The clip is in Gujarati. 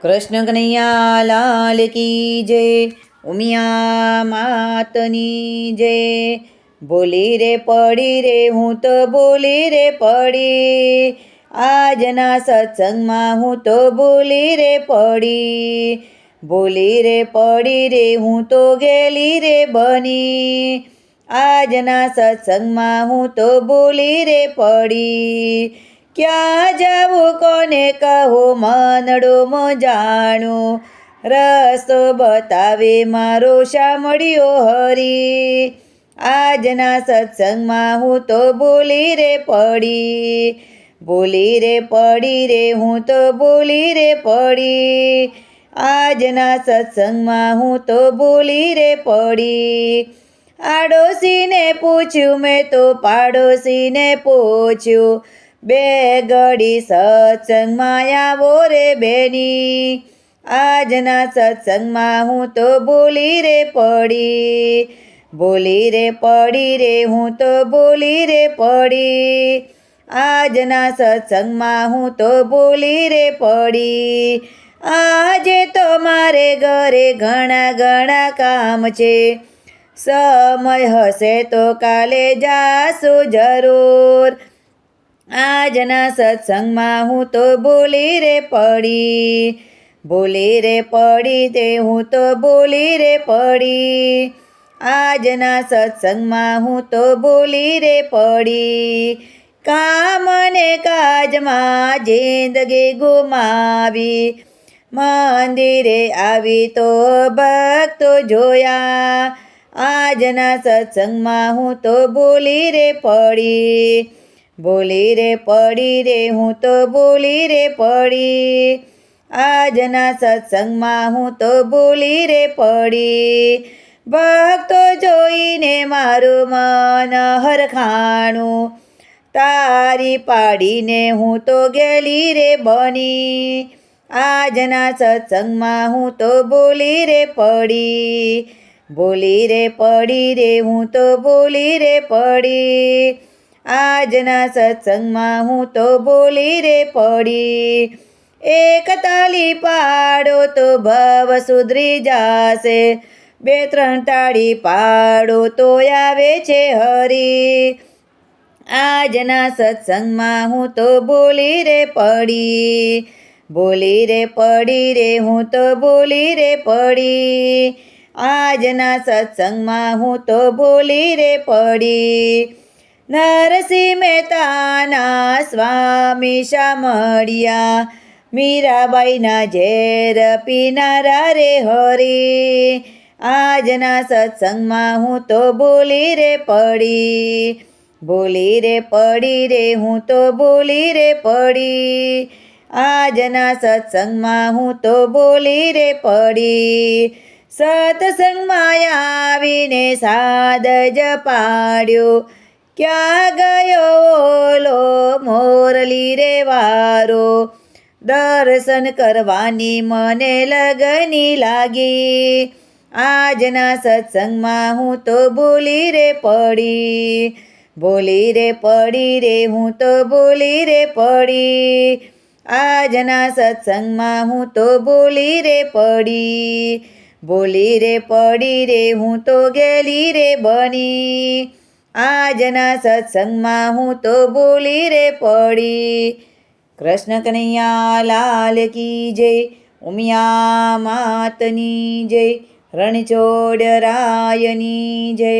કૃષ્ણ કનૈયા લાલ કી જય, ઉમિયા માતની જય। બોલી રે પડી રે હું તો બોલી રે પડી, આજના સત્સંગમાં હું તો બોલી રે પડી। બોલી રે પડી રે હું તો ગેલી રે બની, આજના સત્સંગમાં હું તો બોલી રે પડી। ક્યાં જાવું કોને કહો મનડો મો જાણું, રસ્તો બતાવે મારો શામળિયો હરી। આજના સત્સંગમાં હું તો બોલી રે પડી, બોલી રે પડી રે હું તો બોલી રે પડી, આજના સત્સંગમાં હું તો બોલી રે પડી। આડોશીને પૂછ્યું મેં તો પાડોશીને પૂછ્યું, બે ઘડી સત્સંગમાં આવો રે બેની, આજના સત્સંગમાં હું તો બોલી રે પડી, બોલી રે પડી રે હું તો બોલી રે પડી, આજના સત્સંગમાં હું તો બોલી રે પડી। આજે તો મારે ઘરે ઘણા ઘણા કામ છે, સમય હશે તો કાલે જાશું જરૂર, આજના સત્સંગમાં હું તો બોલી રે પડી, બોલી રે પડી તે હું તો બોલી રે પડી, આજના સત્સંગમાં હું તો બોલી રે પડી। કામ ને કાજમાં જિંદગી ગુમાવી, મંદિરે આવી તો ભક્તો જોયા, આજના સત્સંગમાં હું તો બોલી રે પડી, બોલી રે પડી રે હું તો બોલી રે પડી, આજના સત્સંગમાં હું તો બોલી રે પડી। ભક્તો જોઈને મારું મન હરખાણું, તારી પાડીને હું તો ગેલી રે બની, આજના સત્સંગમાં હું તો બોલી રે પડી, બોલી રે પડી રે હું તો બોલી રે પડી, આજના સત્સંગમાં હું તો બોલી રે પડી। એક તાલી પાડો તો ભવ સુધરી જાશે, બે ત્રણ તાળી પાડો તો આવે છે હરી, આજના સત્સંગમાં હું તો બોલી રે પડી, બોલી રે પડી રે હું તો બોલી રે પડી, આજના સત્સંગમાં હું તો બોલી રે પડી। નરસિંહ મહેતાના સ્વામી શામળિયા, મીરાબાઈના ઝેર પીનારા રે હરી, આજના સત્સંગમાં હું તો બોલી રે પડી, બોલી રે પડી રે હું તો બોલી રે પડી, આજના સત્સંગમાં હું તો બોલી રે પડી। સત્સંગમાં આવીને સાદ જ પાડ્યો, ક્યાં ગયો ઓલો મોરલી રે વારો, દર્શન કરવાની મને લગની લાગી, આજના સત્સંગમાં હું તો બોલી રે પડી, બોલી રે પડી રે હું તો બોલી રે પડી, આજના સત્સંગમાં હું તો બોલી રે પડી, બોલી રે પડી રે હું તો ગેલી રે બની, આજના સત્સંગમાં હું તો બોલી રે પડી। કૃષ્ણ કનૈયા લાલ કી જય, ઉમિયા માતની જય, રણછોડ રાયની જય।